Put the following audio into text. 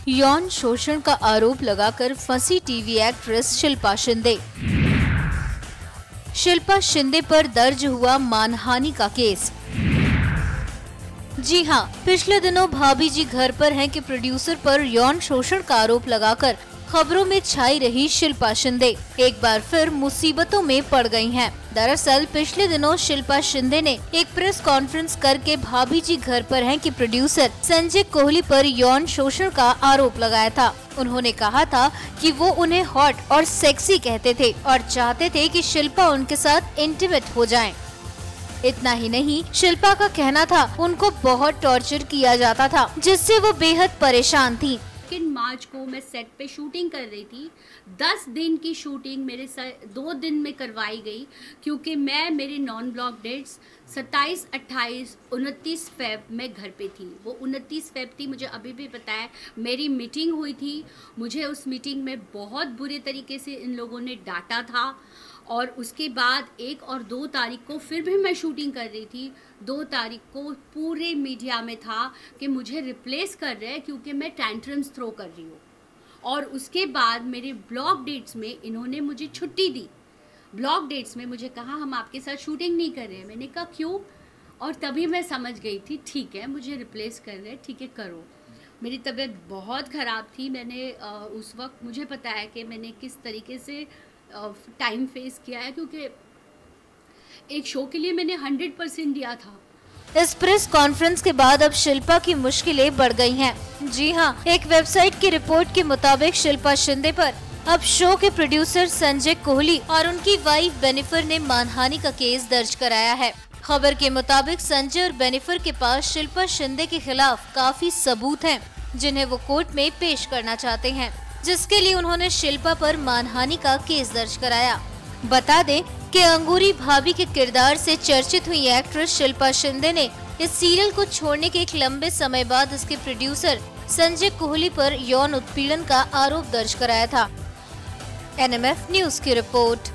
यौन शोषण का आरोप लगाकर फंसी टीवी एक्ट्रेस शिल्पा शिंदे। शिल्पा शिंदे पर दर्ज हुआ मानहानि का केस। जी हां, पिछले दिनों भाभी जी घर पर हैं कि प्रोड्यूसर पर यौन शोषण का आरोप लगाकर खबरों में छाई रही शिल्पा शिंदे एक बार फिर मुसीबतों में पड़ गई हैं। दरअसल पिछले दिनों शिल्पा शिंदे ने एक प्रेस कॉन्फ्रेंस करके भाभी जी घर पर हैं कि प्रोड्यूसर संजय कोहली पर यौन शोषण का आरोप लगाया था। उन्होंने कहा था कि वो उन्हें हॉट और सेक्सी कहते थे और चाहते थे कि शिल्पा उनके साथ इंटीमेट हो जाएं। इतना ही नहीं, शिल्पा का कहना था उनको बहुत टॉर्चर किया जाता था, जिससे वो बेहद परेशान थी। मार्च को मैं सेट पे शूटिंग कर रही थी। 10 दिन की शूटिंग मेरे 2 दिन में करवाई गई, क्योंकि मैं मेरे नॉन ब्लॉक डेट्स 27, 28, 29 फेब में घर पे थी। वो 29 फेब थी, मुझे अभी भी पता है। मेरी मीटिंग हुई थी, मुझे उस मीटिंग में बहुत बुरे तरीके से इन लोगों ने डांटा था। और उसके बाद 1 और 2 तारीख को फिर भी मैं शूटिंग कर रही थी। 2 तारीख को पूरे मीडिया में था कि मुझे रिप्लेस कर रहे हैं क्योंकि मैं टैंट्रम्स थ्रो कर रही हूँ। और उसके बाद मेरे ब्लॉक डेट्स में इन्होंने मुझे छुट्टी दी। ब्लॉक डेट्स में मुझे कहा हम आपके साथ शूटिंग नहीं कर रहे हैं। मैंने कहा क्यों? और तभी मैं समझ गई थी, ठीक है मुझे रिप्लेस कर रहे हैं, ठीक है करो। मेरी तबीयत बहुत ख़राब थी। मैंने उस वक्त मुझे पता है कि मैंने किस तरीके से टाइम फेस किया है, क्योंकि एक शो के लिए मैंने 100% दिया था। इस प्रेस कॉन्फ्रेंस के बाद अब शिल्पा की मुश्किलें बढ़ गई हैं। जी हां, एक वेबसाइट की रिपोर्ट के मुताबिक शिल्पा शिंदे पर अब शो के प्रोड्यूसर संजय कोहली और उनकी वाइफ बेनिफर ने मानहानि का केस दर्ज कराया है। खबर के मुताबिक संजय और बेनिफर के पास शिल्पा शिंदे के खिलाफ काफी सबूत हैं, जिन्हें वो कोर्ट में पेश करना चाहते हैं, जिसके लिए उन्होंने शिल्पा पर मानहानि का केस दर्ज कराया। बता दें कि अंगूरी भाभी के किरदार से चर्चित हुई एक्ट्रेस शिल्पा शिंदे ने इस सीरियल को छोड़ने के एक लंबे समय बाद उसके प्रोड्यूसर संजय कोहली पर यौन उत्पीड़न का आरोप दर्ज कराया था। NMF न्यूज की रिपोर्ट।